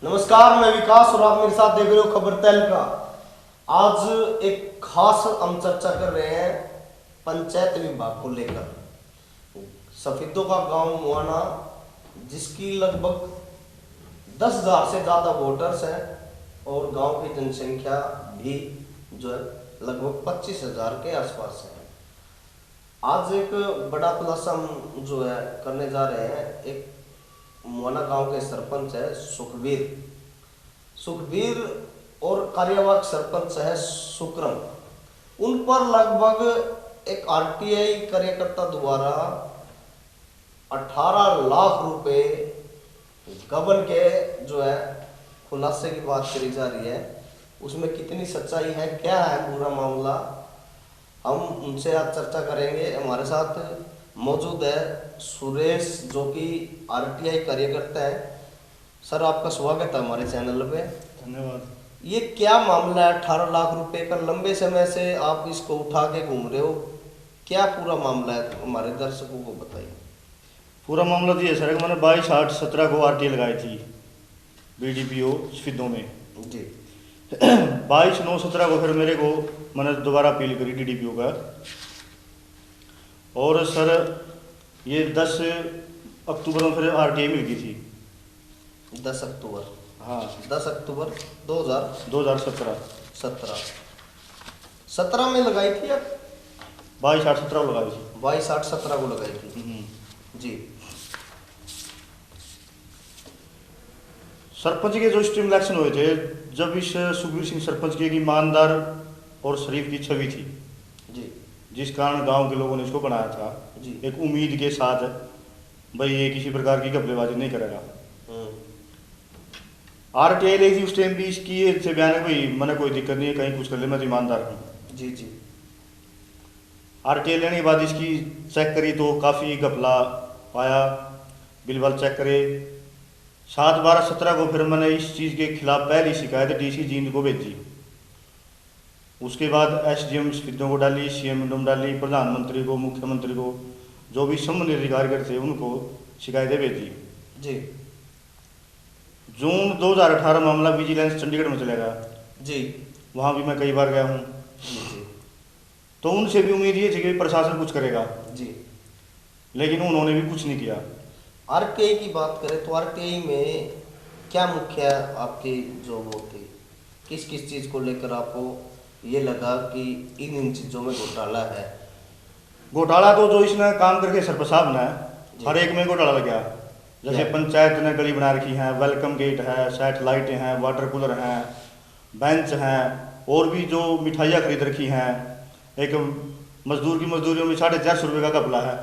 नमस्कार, मैं विकास और आप मेरे साथ देख रहे हो खबर तहलका। आज एक खास हम चर्चा कर रहे हैं पंचायत विभाग को लेकर। सफेदों का गांव मुआना, जिसकी लगभग 10,000 से ज़्यादा वोटर्स हैं और गांव की जनसंख्या भी जो है लगभग 25,000 के आसपास है। आज एक बड़ा खुलासा हम जो है करने जा रहे हैं। एक मुआना गांव के सरपंच है सुखबीर और कार्यवाहक सरपंच है सुकरम। उन पर लगभग एक आरटीआई कार्यकर्ता द्वारा 18 लाख रुपए गबन के जो है खुलासे की बात करी जा रही है। उसमें कितनी सच्चाई है, क्या है पूरा मामला, हम उनसे आज चर्चा करेंगे। हमारे साथ मौजूद है सुरेश, जो कि आरटीआई कार्यकर्ता है। सर, आपका स्वागत है हमारे चैनल पे। धन्यवाद। ये क्या मामला है? 18 लाख रुपए का लंबे समय से आप इसको उठा के घूम रहे हो, क्या पूरा मामला है, हमारे दर्शकों को बताइए। पूरा मामला तो ये सर कि मैंने 22/8/17 को आरटीआई लगाई थी बीडीपीओ सफेदों में जी। 22/9/17 को फिर मेरे को मैंने दोबारा अपील करी डीडीपीओ का। और सर ये 10 अक्टूबर में फिर आरटीआई मिल गई थी। 10 अक्टूबर? हाँ, 10 अक्टूबर 2017 17 में लगाई थी आप? 22/8/17 को लगाई थी। 22/8/17 को लगाई थी जी। सरपंच के जो स्ट्रीम इलेक्शन हुए थे, जब इस सुखबीर सिंह सरपंच की एक ईमानदार और शरीफ की छवि थी जी जिस कारण गांव के लोगों ने इसको बनाया था जी। एक उम्मीद के साथ, भाई ये किसी प्रकार की घपलेबाजी नहीं करेगा। आरटीआई ली थी उस टाइम भी इसकी ये से बयान है भाई मैंने कोई दिक्कत नहीं है, कहीं कुछ कर ले, मैं तो ईमानदार हूँ। जी जी। आरटीआई लेने के बाद इसकी चेक करी तो काफ़ी घपला पाया, बिल वाल चेक करे। 7/12/17 को फिर मैंने इस चीज़ के खिलाफ पहली शिकायत डीसी जींद को भेजी। उसके बाद एसडीएम सफेदों को डाली, सीएम मैडम डाली, प्रधानमंत्री को, मुख्यमंत्री को, जो भी संबंधित अधिकारी थे उनको शिकायतें भेजी जी। जून 2018 मामला विजिलेंस चंडीगढ़ में चलेगा जी। वहाँ भी मैं कई बार गया हूँ। जी तो उनसे भी उम्मीद ये थी कि प्रशासन कुछ करेगा, जी। लेकिन उन्होंने भी कुछ नहीं किया। आरटीआई की बात करें तो आरटीआई में क्या मुख्य आपकी जो वो थी, किस किस चीज़ को लेकर आपको ये लगा कि इन चीज़ों में घोटाला है? घोटाला तो जो इसने काम करके सरपंच साहब ने हर एक में घोटाला लग गया। जैसे पंचायत ने गली बना रखी है, वेलकम गेट है, सैटेलाइटें हैं, वाटर कूलर हैं, बेंच हैं, और भी जो मिठाइयाँ खरीद रखी हैं। एक मजदूर की मजदूरियों में 450 रुपये का घपला है,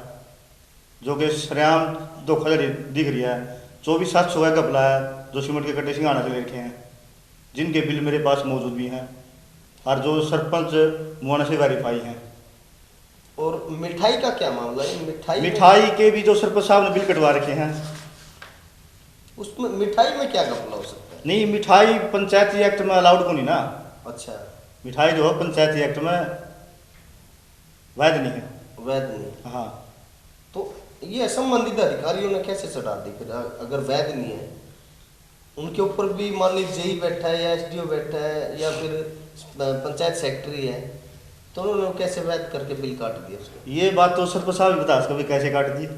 जो कि सरेआम धोखाधड़ी दिख रही है। 24,700 का घपला है जो सीमेंट के कट्टे सिंगाना से ले रखे हैं, जिनके बिल मेरे पास मौजूद भी हैं और जो सरपंच मुआना से वेरीफाई हैं। और मिठाई का क्या मामला है? मिठाई के भी जो सरपंच साहब ने बिल कटवा रखे हैं, उसमें मिठाई में क्या घपला हो सकता है? नहीं, मिठाई पंचायती एक्ट में अलाउड को नहीं ना। अच्छा, मिठाई जो है पंचायती एक्ट में वैध नहीं है। वैध नहीं? हाँ, तो ये संबंधित अधिकारियों ने कैसे चढ़ा दी फिर? अगर वैध नहीं है, उनके ऊपर भी मान लीजिए जेई बैठा है या एसडीओ बैठा है या फिर पंचायत सेक्रेटरी है, तो उन्होंने कैसे वैध करके बिल काट दिया उसको? ये बात तो सरपंच साहब ही बता सकते भी कैसे काट दी।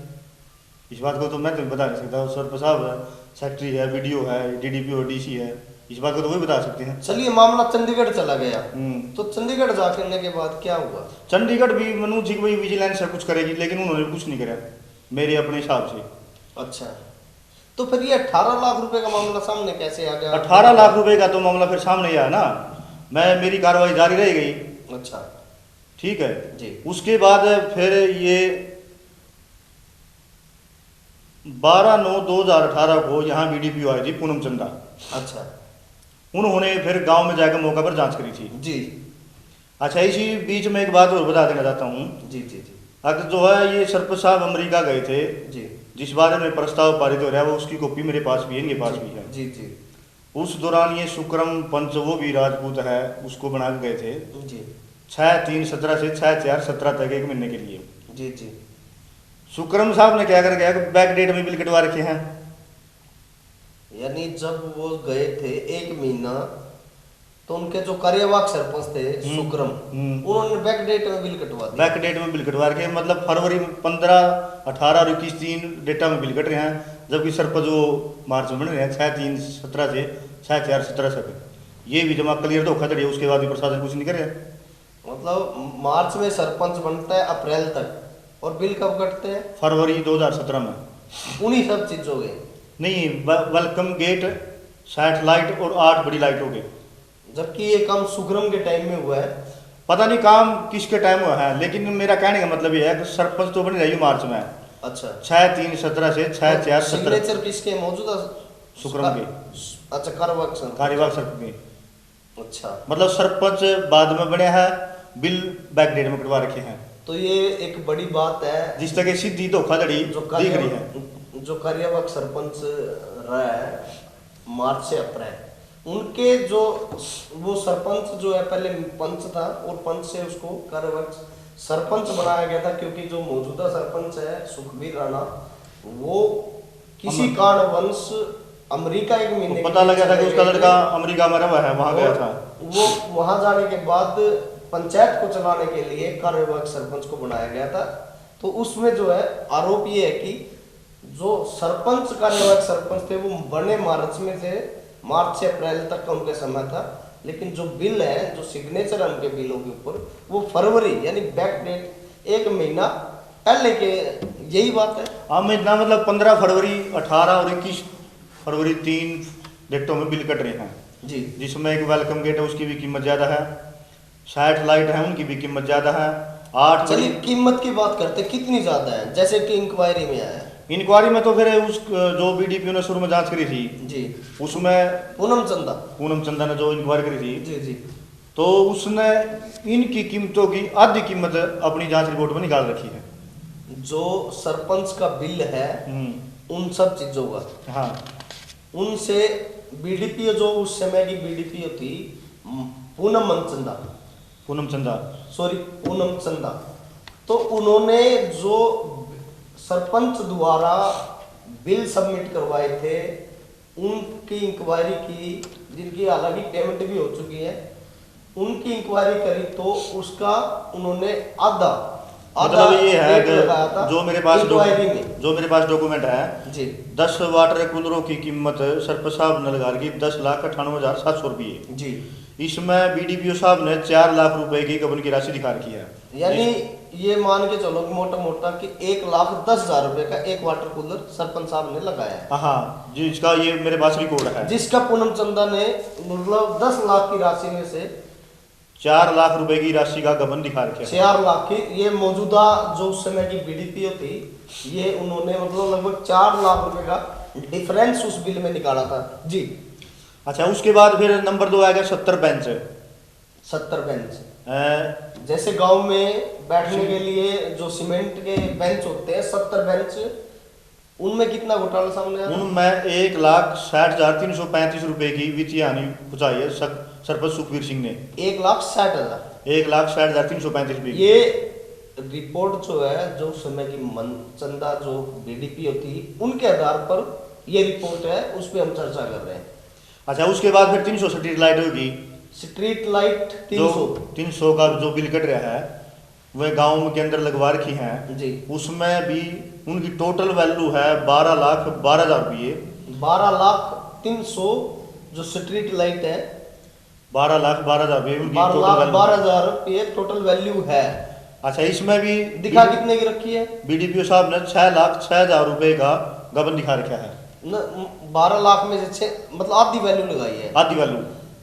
इस बात को तो मैं तो बता नहीं सकता। सरपंच साहब है, सेक्रेटरी है, वीडियो है, डीडीपीओ, डीसी है, इस बात को तो वही बता सकते हैं। चलिए, मामला चंडीगढ़ चला गया, तो चंडीगढ़ जाने के बाद क्या हुआ? चंडीगढ़ भी मनोज जी को विजिलेंस कुछ करेगी, लेकिन उन्होंने कुछ नहीं करा मेरे अपने हिसाब से। अच्छा, तो फिर ये 18 लाख रुपए का मामला सामने कैसे आ गया? 18 लाख रुपए का तो मामला फिर सामने आया ना। मेरी कार्रवाई जारी रह गई। अच्छा, ठीक है जी। उसके बाद फिर ये 12/9/2018 को यहाँ बीडीपीओ आई थी पूनम चंदा। अच्छा, उन्होंने फिर गांव में जाकर मौका पर जांच करी थी जी। अच्छा, इसी बीच में एक बात और बता देना चाहता हूँ। जी जी जी। अगर जो है ये सरपंच साहब अमेरिका गए थे, जी। जिस बारे में प्रस्ताव पारित हो रहा है वो उसकी कॉपी मेरे पास भी है, इनके पास भी है। जी जी। उस दौरान ये सुक्रम पंच, वो भी राजपूत है, उसको बना के गए थे जी। 6/3/17 से 6/4/17 तक, 1 महीने के लिए। जी जी। सुक्रम साहब ने क्या कर गया, बैक डेट में बिल कटवा रखे हैं। यानी जब वो गए थे 1 महीना, तो उनके जो कार्यवाहक सरपंच थे सुक्रम, उन्होंने बैक डेट में बिल कटवा दिया। बैक डेट में बिल कटवा के, मतलब फरवरी में 15, 18 और 21 3 डेटा में बिल कट रहे हैं, जबकि सरपंच वो मार्च में बन रहे हैं 6/3/17 से 6/4/17 तक। ये भी जमा क्लियर धोखाधड़ी है, उसके बाद भी प्रशासन कुछ नहीं करे। मतलब मार्च में सरपंच बनता है अप्रैल तक, और बिल कब कटते हैं? फरवरी 2017 में। उन्हीं सब चीजों के नहीं, वेलकम गेट, सैटेलाइट और 8 बड़ी लाइट हो गई। जबकि ये काम सुग्रम के टाइम में हुआ है। पता नहीं काम किसके टाइम हुआ है, लेकिन मेरा कहने का मतलब ये है कि सरपंच तो बन रही मार्च में। अच्छा, 6/3/17 से 6/4/17। सिग्नेचर किसके मौजूदा? सुक्रम के। अच्छा, कार्यवाहक सरपंच के। अच्छा, मतलब सरपंच बाद में बने हैं, बिल बैक डेट में कटवा रखे हैं। तो ये एक बड़ी बात है, जिस तरह की सीधी धोखाधड़ी दिख रही है। जो कार्यवाहक सरपंच रहा है मार्च से अप्रैल, उनके जो वो सरपंच जो है पहले पंच था, और पंच से उसको कार्यवाहक सरपंच बनाया गया था, क्योंकि जो मौजूदा सरपंच है सुखबीर राणा, वो किसी कारणवश अमेरिका 1 महीने पता लगा था कि उसका लड़का अमेरिका में रहा है, वहां गया था। वो वहां जाने के बाद पंचायत को चलाने के लिए कार्यवाहक सरपंच को बनाया गया था। तो उसमें जो है आरोप ये है कि जो सरपंच कार्यवाहक सरपंच थे वो बने मार्च में थे, मार्च से अप्रैल तक का उनका समय था, लेकिन जो बिल है, जो सिग्नेचर है उनके बिलों के ऊपर, वो फरवरी यानी बैक डेट 1 महीना पहले के। यही बात है। हम इतना मतलब 15 फरवरी 18 और 21 फरवरी 3 डेटों में बिल कट रहे हैं जी, जिसमें एक वेलकम गेट है, उसकी भी कीमत ज़्यादा है, सैटेलाइट है उनकी भी कीमत ज़्यादा है। 8 चलिए कीमत की बात करते, कितनी ज्यादा है? जैसे कि इंक्वायरी में आया है। इंक्वायरी में तो फिर उस जो बीडीपीओ ने शुरू में जांच करी थी जी, उसमें पूनम चंदा ने जो इंक्वायरी करी थी जी जी, तो उसने इनकी कीमतों की आधी कीमत अपनी जांच रिपोर्ट में निकाल रखी है। जो सरपंच का बिल है उन सब चीजों का, हाँ, उनसे बीडीपीओ जो उस समय की बीडीपीओ थी पूनम चंदा, तो उन्होंने जो सरपंच द्वारा बिल सबमिट करवाए थे उनकी इंक्वायरी की, जिनकी हालांकि पेमेंट भी हो चुकी है, उनकी इंक्वायरी करी तो उसका उन्होंने आधा मतलब ये है रेट लगाया था। जो मेरे पास डॉक्यूमेंट है जी, 10 वाटर कूलरों की कीमत सरपंच साहब ने लगा रखी 10,98,700 रुपये जी। इसमें बीडीपीओ साहब ने 4 लाख रुपए की गबन की राशि दिखा रखी है। यानी ये मान के चलो मोटा मोटा कि 1,10,000 रुपए का एक वाटर कूलर सरपंच साहब ने लगाया है। हाँ, जिसका ये मेरे पास रिकॉर्ड है, जिसका पूनम चंदा ने मतलब 10 लाख की राशि में से 4 लाख रुपए की राशि का गबन दिखा रखे है। 4 लाख की, ये मौजूदा जो उस समय की बीडीपीओ थी, ये उन्होंने मतलब लगभग 4 लाख रुपए का डिफरेंस उस बिल में निकाला था जी। अच्छा, उसके बाद फिर नंबर 2 आएगा 70 बेंच। 70 बेंच जैसे गांव में बैठने के लिए जो सीमेंट के बेंच होते हैं 70 बेंच, उनमें कितना घोटाला सामने आया? उनमें 1,60,335 रुपए की वित्तीय हानि पहुंचाई है सरपंच सुखबीर सिंह ने। 1,60,000 1,60,335 रुपए। ये रिपोर्ट जो है, जो उस समय की चंदा जो बीडीपी होती उनके आधार पर ये रिपोर्ट है, उस पर हम चर्चा कर रहे हैं। अच्छा, उसके बाद फिर 300 स्ट्रीट लाइट होगी। स्ट्रीट लाइट 300 का जो बिल कट रहा है वह गांव के अंदर लगवा रखी हैं जी। उसमें भी उनकी टोटल वैल्यू है 12,12,000 रुपये। 12,03,000 जो स्ट्रीट लाइट है, 12,12,000 रुपये उनकी 12,12,000 रुपये टोटल वैल्यू है। अच्छा, इसमें भी दिखा कितने की रखी है? बीडीपीओ साहब ने 6,06,000 रुपये का गबन दिखा रखा है। 12 लाख में से 6 मतलब आधी वैल्यू लगाई है। आधी वैल्यू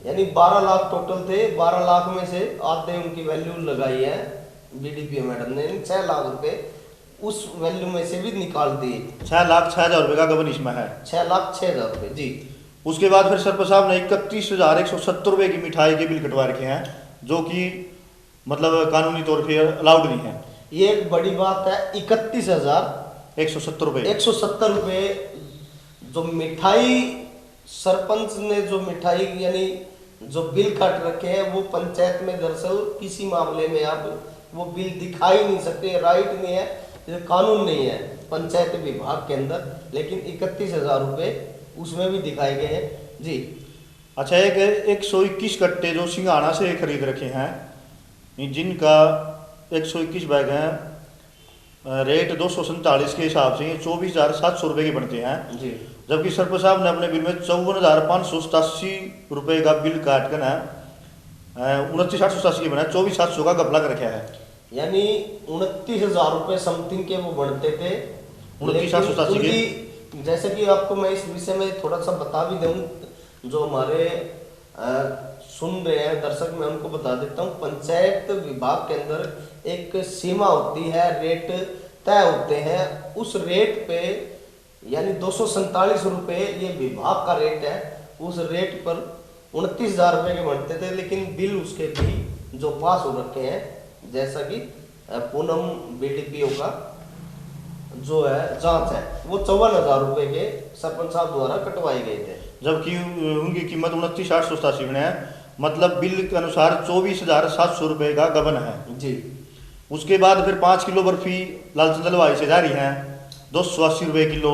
यानी 12 लाख टोटल थे, 12 लाख में से आधे उनकी वैल्यू लगाई है बीडीपीओ मैडम ने। 6 लाख रुपए उस वैल्यू में से भी निकाल दिए। 6,06,000 रुपये का गबन इसमें है। 6,06,000 रुपए जी। उसके बाद फिर सरपंच साहब ने 31,170 रुपये की मिठाई के बिल कटवा रखे हैं, जो कि मतलब कानूनी तौर पर अलाउड नहीं है। ये एक बड़ी बात है। 31,170 रुपये 170 रुपये जो मिठाई सरपंच ने जो मिठाई यानी जो बिल काट रखे हैं, वो पंचायत में दरअसल किसी मामले में आप वो बिल दिखा ही नहीं सकते, राइट नहीं है, कानून नहीं है पंचायत विभाग के अंदर। लेकिन 31,000 रुपये उसमें भी दिखाए गए हैं जी। अच्छा, एक 121 कट्टे जो सिंघाड़ा से खरीद रखे हैं, जिनका 121 बैग हैं, रेट 247 के हिसाब से 24,700 रुपये के बनते हैं जी। जबकि सरपंच साहब ने अपने बिल में 54,587 रुपये का बिल काट कर ना 29,887 के बना 24,700 का घपला कर रखा है। यानी 29,000 रुपये समथिंग के वो बनते थे। 29,887 के। उनकी जैसे कि आपको मैं इस विषय में थोड़ा सा बता भी दूं, जो हमारे सुन रहे हैं दर्शक, मैं उनको बता देता हूँ। पंचायत विभाग के अंदर एक सीमा होती है, रेट तय होते हैं। उस रेट पे यानी 247 रुपये ये विभाग का रेट है, उस रेट पर 29,000 रुपये के बनते थे। लेकिन बिल उसके भी जो पास हो रखे हैं, जैसा कि पूनम बीडीपीओ का जो है जांच है, वो 54,000 रुपये के सरपंच साहब द्वारा कटवाए गए थे, जबकि उनकी कीमत 29,887 में है। मतलब बिल के अनुसार 24,700 रुपये का गबन है जी। उसके बाद फिर 5 किलो बर्फी लालचंद हलवाई से जारी है 280 रुपये किलो,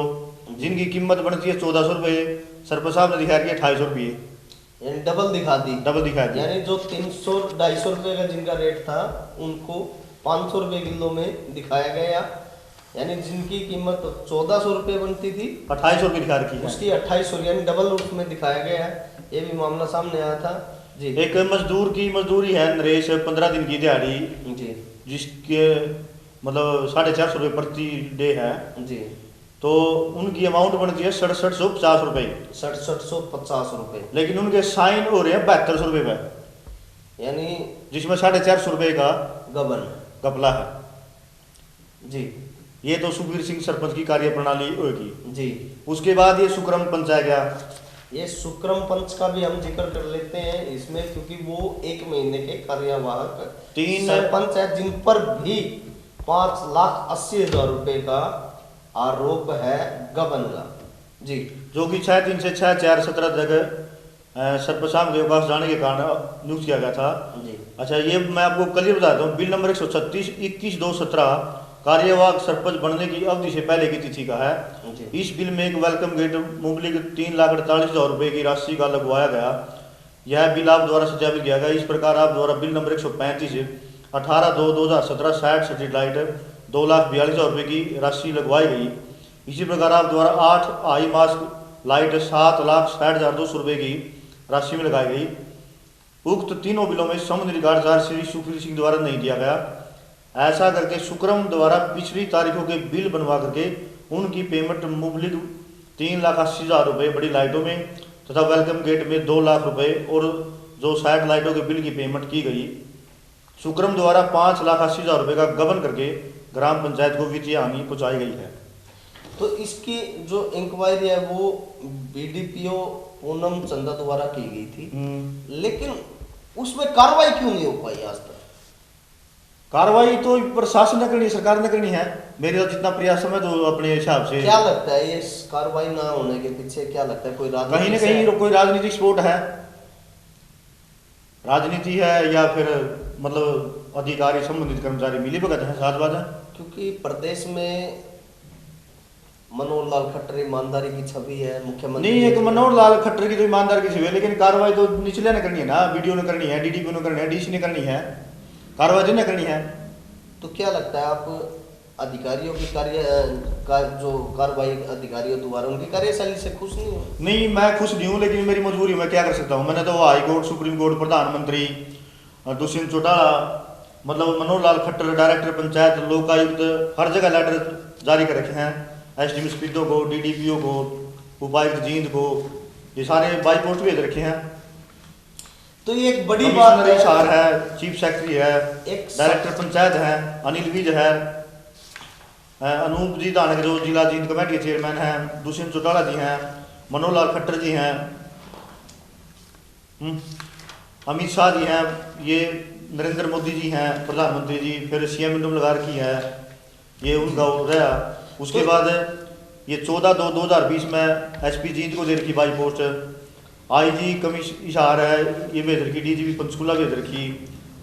जिनकी कीमत बनती है 1,400 रुपये। सरपंच साहब ने दिखाया कि 250 रुपये, यानी डबल दिखा दी। डबल दिखा दी। यानी जो 300-250 रुपये का जिनका रेट था, उनको 500 रुपये किलो में दिखाया गया। यानी जिनकी कीमत 1,400 रुपये बनती थी, 2,800 रुपये दिखा रखी है, उसकी 2,800 यानी डबल उसमें दिखाया गया है। ये भी मामला सामने आया था जी। एक मजदूर की मजदूरी है नरेश, 15 दिन की दिहाड़ी, जी जिसके मतलब 450 रुपये प्रति डे है, जी। तो उनकी अमाउंट बनती है 6750 रुपये, 6750 रुपये। लेकिन उनके साइन हो रहे हैं 7200 रुपये पे, यानी जिसमें 450 रुपये का गबन घपला है जी। ये तो सुखबीर सिंह सरपंच की कार्य प्रणाली होगी जी। उसके बाद ये सुक्रम पंच आ गया। ये सुक्रम पंच का भी हम जिक्र कर लेते हैं इसमें, क्योंकि वो 1 महीने के कार्यवाहक 3 सरपंच है, जिन पर भी 5,80,000 रुपये का आरोप है गबन का जी। जो कि 6/3 से 6/4/17 तक सरपंच साहब के पास जाने के कारण नियुक्त किया गया था जी। अच्छा, ये मैं आपको क्लियर बताता हूँ। बिल नंबर 136 21/2/17 कार्यवाहक सरपंच बनने की अवधि से पहले की तिथि का है जी। इस बिल में एक वेलकम गेट मुबलिक 3,48,000 रुपये की राशि का लगवाया गया। यह बिल आप द्वारा सत्यापित किया गया। इस प्रकार आप द्वारा बिल नंबर 135 18/2/2017 60 स्ट्रीट लाइट 2,42,000 रुपये की राशि लगवाई गई। इसी प्रकार आप द्वारा 8 आई मास्क लाइट 7,60,200 रुपये की राशि में लगाई गई। उक्त तीनों बिलों में संबंध रिकॉर्ड चार्ज श्री सुखबीर सिंह द्वारा नहीं दिया गया। ऐसा करके सुक्रम द्वारा पिछली तारीखों के बिल बनवा करके उनकी पेमेंट मुबलिक 3,80,000 रुपये बड़ी लाइटों में तथा वेलकम गेट में 2 लाख रुपये और जो 60 लाइटों के बिल की पेमेंट की गई। सुक्रम द्वारा 5,80,000 रुपये का गबन करके ग्राम पंचायत को वित्तीय हानि पहुँचाई गई है। तो इसकी जो इंक्वायरी है वो बीडीपीओ पूनम चंदा द्वारा की गई थी, लेकिन उसमें कार्रवाई क्यों नहीं हो पाई आज तक? कार्रवाई तो प्रशासन ने करनी है, सरकार ने करनी है। मेरे जितना प्रयास है तो अपने हिसाब से। क्या लगता है ये कार्रवाई ना होने के पीछे क्या लगता है? कोई कहीं न कहीं कोई राजनीतिक सपोर्ट है, राजनीति है, या फिर मतलब अधिकारी संबंधित कर्मचारी मिली भगत है, साथ बात है। क्योंकि प्रदेश में मनोहर लाल खट्टर ईमानदारी की छवि है, मुख्यमंत्री नहीं, एक मनोहर लाल खट्टर की तो ईमानदारी की छवि है, लेकिन कार्रवाई तो निचले ने करनी है ना। वीडियो ने करनी है, डीडीपी ने करनी है, डीसी ने करनी है, कार्रवाई जिन्हें करनी है। तो क्या लगता है आप अधिकारियों की जो कार्रवाई अधिकारियों द्वारा उनकी कार्यशैली से खुश नहीं हो? नहीं, मैं खुश नहीं हूँ, लेकिन मेरी मजबूरी, मैं क्या कर सकता हूँ। मैंने तो हाई कोर्ट, सुप्रीम कोर्ट, प्रधानमंत्री दुष्यंत चौटाला, मतलब मनोहर लाल खट्टर, डायरेक्टर पंचायत, लोकायुक्त, हर जगह लेटर जारी कर रखे हैं। एसडीएम स्पीडो को, डीडीपीओ को, उपायुक्त जींद को, ये सारे बाई पोस्ट भेज रखे हैं। तो ये एक बड़ी बात है। चीफ सेक्रेटरी है, एक डायरेक्टर पंचायत है, अनिल विज है, अनूप जी दानक जो जिला जींद कमेटी के चेयरमैन हैं, दुष्यंत चौटाला जी हैं, मनोहर लाल खट्टर जी हैं, अमित शाह जी हैं, ये नरेंद्र मोदी जी हैं, प्रधानमंत्री जी, फिर सीएम लगा रखी है, ये उनका रहा। उसके बाद ये 14/2/2020 में एसपी जींद को दे रखी बाई पोस्ट, आईजी कमिश्नर इशार है ये भेज रखी, डीजीपी पंचकुला भेज रखी,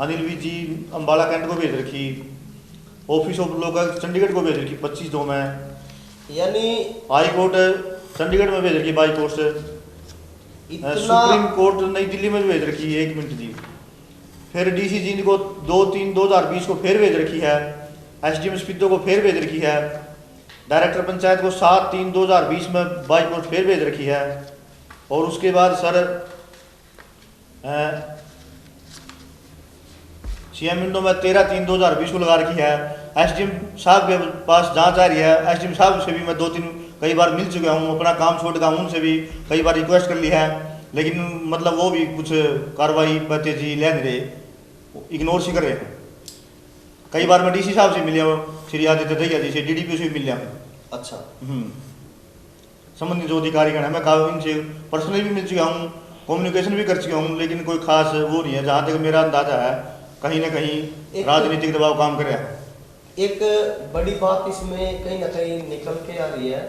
अनिल विज जी अम्बाला कैंट को भेज रखी, ऑफिस ऑफ लोकल चंडीगढ़ को भेज रखी 25/2 में। यानी हाई कोर्ट चंडीगढ़ में भेज रखी बाई पोस्ट। इतना सुप्रीम कोर्ट नई दिल्ली में भी भेज रखी है, 1 मिनट जी। फिर डीसी जींद को 2/3/2020 को फिर भेज रखी है। एसडीएम स्पीतो को फिर भेज रखी है। डायरेक्टर पंचायत को 7/3/2020 में बाई पोस्ट फिर भेज रखी है। और उसके बाद सर सीएम विंडो में 13/3/2020 को लगा रखी है। एसडीएम साहब के पास जांच आ रही है। एसडीएम साहब से भी मैं 2-3 कई बार मिल चुका हूँ, अपना काम छोड़ का उनसे भी कई बार रिक्वेस्ट कर ली है, लेकिन मतलब वो भी कुछ कार्रवाई पर तेजी ले नहीं रहे, इग्नोर सी कर रहे हैं। कई बार मैं डीसी साहब से मिले हूँ, श्री आदित्य दहिया जी से, डीडीपी से भी मिल हूँ। अच्छा। संबंधित जो अधिकारीगण है, मैं इनसे पर्सनली भी मिल चुका हूँ, कम्युनिकेशन भी कर चुका हूँ, लेकिन कोई खास वो नहीं है। जहाँ तक मेरा अंदाजा है, कहीं ना कहीं राजनीतिक दबाव काम कर रहा है। एक बड़ी बात इसमें कहीं ना कहीं निकल के आ रही है,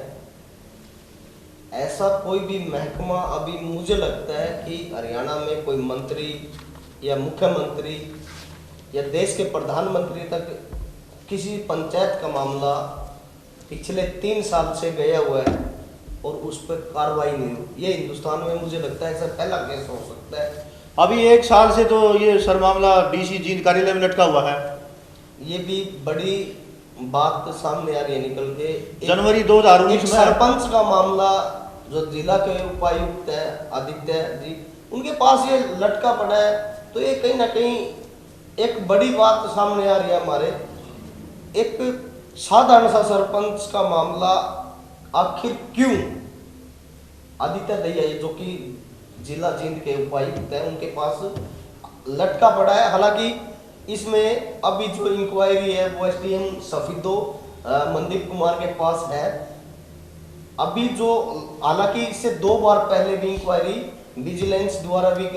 ऐसा कोई भी महकमा अभी मुझे लगता है कि हरियाणा में कोई मंत्री या मुख्यमंत्री या देश के प्रधानमंत्री तक किसी पंचायत का मामला पिछले 3 साल से गया हुआ है और उस पर कार्रवाई नहीं हुई। ये हिंदुस्तान में मुझे लगता है ऐसा पहला केस हो सकता है। अभी 1 साल से तो ये सर मामला डीसी जींद कार्यालय में लटका हुआ है। ये भी बड़ी बात सामने आ रही है निकल के। जनवरी 2019 में सरपंच का मामला जो जिला के उपायुक्त है आदित्य जी, उनके पास ये लटका पड़ा है। तो ये कहीं ना कहीं एक बड़ी बात सामने आ रही है हमारे। एक साधारण सा सरपंच का मामला आखिर क्यों आदित्य दहिया जो कि जिला जींद के उपायुक्त है उनके पास लटका पड़ा है। हालांकि इसमें अभी जो इंक्वायरी है वो एसडीएम सफीदो मनदीप कुमार के पास है। अभी जो हालांकि इससे 2 बार पहले भी इंक्वायरी विजिलेंस द्वारा भी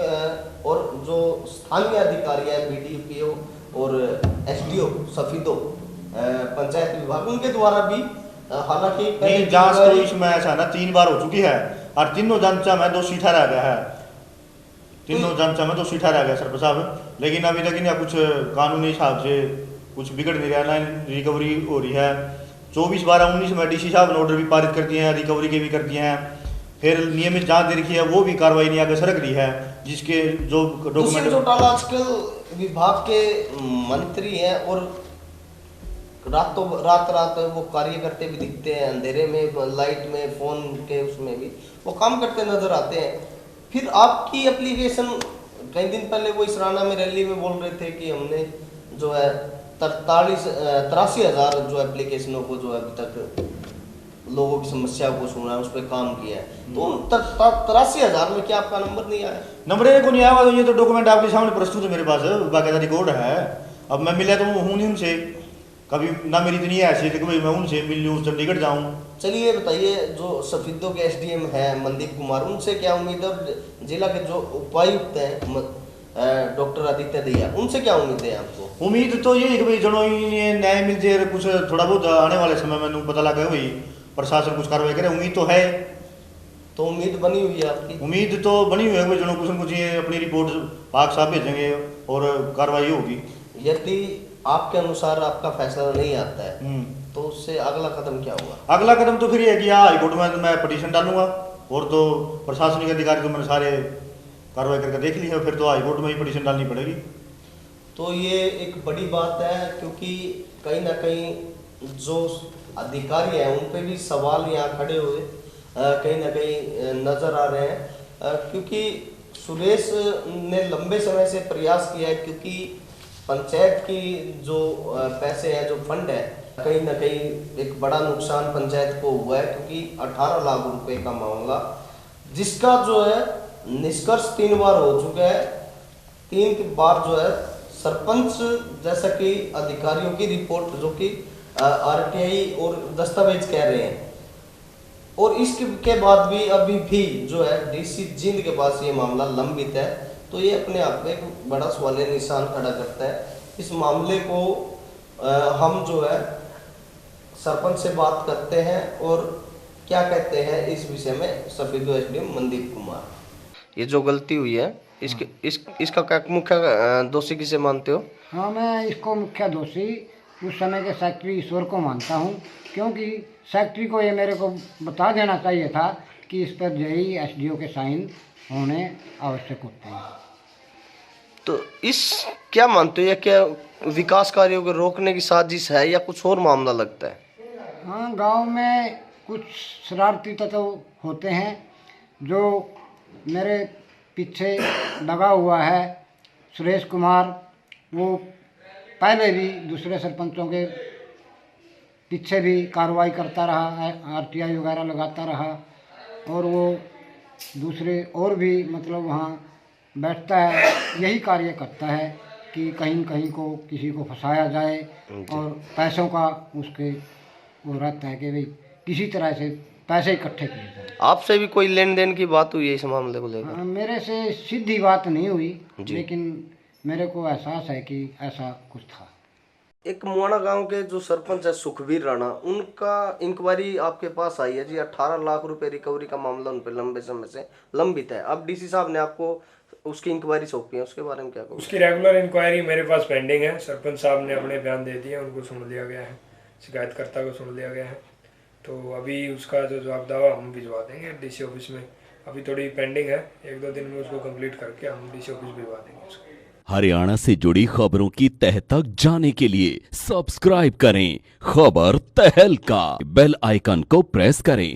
और जो स्थानीय अधिकारी है बीडीपीओ और एसडीओ सफीदो पंचायत विभाग उनके द्वारा भी हालांकि जांच तो इसमें ऐसा ना 3 बार हो चुकी है और तीनों जांचा में दोषी ठहराया गया है। तीनों जांचा में दोषी ठहराया गया सर साहब, लेकिन अभी तक इन्हें कुछ कानूनी हिसाब से कुछ बिगड़ नहीं रहा, ना रिकवरी हो रही है। 24/12/19 में डीसी साहब ने ऑर्डर भी पारित कर दिए हैं, रिकवरी के भी कर दिए हैं। फिर नियमित जांच दे रखी है, वो भी कार्रवाई नहीं आगे सरक रही है, जिसके जो डॉक्यूमेंट चौटाला आजकल विभाग के मंत्री हैं और रात वो कार्य करते भी दिखते हैं, अंधेरे में लाइट में फोन के उसमें भी वो काम करते नजर आते हैं। फिर आपकी एप्लीकेशन कई दिन पहले वो इसराना में रैली में बोल रहे थे कि हमने जो है 83,000 जो एप्लीकेशनों को जो अभी तक लोगों की समस्या को सुना है उस पर काम किया है। तो 83,000 में क्या आपका नंबर नहीं आया? नंबर 1 को नहीं आया, तो ये तो डॉक्यूमेंट आपके सामने प्रस्तुत है मेरे पास, बाकायदा रिकॉर्ड है। अब मैं मिला तो हूँ नहीं उनसे, कभी ना मेरी इतनी हैसियत कि भाई मैं उनसे मिल लूँ, चंडीगढ़ जाऊँ। चलिए बताइए, जो सफीदों के एसडीएम है मनदीप कुमार, उनसे क्या उम्मीद है? और जिला के जो उपायुक्त हैं डॉक्टर आदित्य दहिया, उनसे क्या उम्मीद है आपको? उम्मीद तो ये है कि भाई जनो ये न्याय मिल जाए, कुछ थोड़ा बहुत आने वाले समय में पता लगा भाई प्रशासन कुछ कार्रवाई करे, उम्मीद तो है। तो उम्मीद बनी हुई है आपकी? उम्मीद तो बनी हुई है भाई जनो कुछ न कुछ ये अपनी रिपोर्ट पाक साहब भेजेंगे और कार्रवाई होगी। यदि आपके अनुसार आपका फैसला नहीं आता है तो उससे अगला कदम क्या होगा? अगला कदम तो फिर ये है कि यहाँ हाईकोर्ट में मैं पिटीशन डालूंगा, और तो प्रशासनिक अधिकारी तो मैंने सारे कार्रवाई करके देख ली है, फिर तो हाईकोर्ट में ही पिटीशन डालनी पड़ेगी। तो ये एक बड़ी बात है, क्योंकि कहीं ना कहीं जो अधिकारी हैं उन पे भी सवाल यहाँ खड़े हुए कहीं ना कहीं नजर आ रहे हैं। क्योंकि सुरेश ने लंबे समय से प्रयास किया है, क्योंकि पंचायत की जो पैसे हैं, जो फंड है, कहीं ना कहीं एक बड़ा नुकसान पंचायत को हुआ है, क्योंकि 18 लाख रुपए का मामला, जिसका जो है निष्कर्ष 3 बार हो चुका है। 3 बार जो है सरपंच जैसा कि अधिकारियों की रिपोर्ट, जो कि आरटीआई और दस्तावेज कह रहे हैं, और इसके बाद भी अभी भी जो है डीसी जींद के पास ये मामला लंबित है। तो ये अपने आप में एक बड़ा सवालिया निशान खड़ा करता है। इस मामले को हम जो है सरपंच से बात करते हैं और क्या कहते हैं इस विषय में सफीदो एसडीएम मनदीप कुमार। ये जो गलती हुई है इसका क्या मुख्य दोषी किसे मानते हो? हाँ, मैं इसको मुख्य दोषी उस समय के सेक्रेटरी ईश्वर को मानता हूँ, क्योंकि सेक्रेटरी को ये मेरे को बता देना चाहिए था कि इस पर जेई एसडीओ के साइन होने आवश्यक होते हैं। तो इस क्या मानते हो, या क्या विकास कार्यों को रोकने की साजिश है या कुछ और मामला लगता है? हाँ, गांव में कुछ शरारती तत्व होते हैं जो मेरे पीछे लगा हुआ है। सुरेश कुमार, वो पहले भी दूसरे सरपंचों के पीछे भी कार्रवाई करता रहा है, आरटीआई वगैरह लगाता रहा, और वो दूसरे और भी मतलब वहाँ बैठता है, यही कार्य करता है कि कहीं कहीं को किसी को फंसाया जाए और पैसों का उसके वो रहता है कि भाई किसी तरह से पैसे इकट्ठे किए जाए। आपसे भी कोई लेन देन की बात हुई है इस मामले को लेकर? हाँ, मेरे से सीधी बात नहीं हुई, जी। लेकिन मेरे को एहसास है कि ऐसा कुछ था। एक मुआना गांव के जो सरपंच है सुखवीर राणा, उनका इंक्वायरी आपके पास आई है जी। 18 लाख रुपए रिकवरी का मामला उन पर लंबे समय से लंबित है। अब डीसी साहब ने आपको उसकी इंक्वायरी सौंपी है, उसके बारे में क्या कहोगे? उसकी रेगुलर इंक्वायरी मेरे पास पेंडिंग है। सरपंच साहब ने अपने बयान दे दिए, उनको सुन लिया गया है, शिकायतकर्ता को सुन लिया गया है। तो अभी उसका जो जवाब दावा हम भिजवा देंगे डीसी ऑफिस में। अभी थोड़ी पेंडिंग है, 1-2 दिन में उसको कंप्लीट करके हम डीसी ऑफिस भिजवा देंगे उसको। हरियाणा से जुड़ी खबरों की तह तक जाने के लिए सब्सक्राइब करें खबर तहलका, बेल आइकन को प्रेस करें।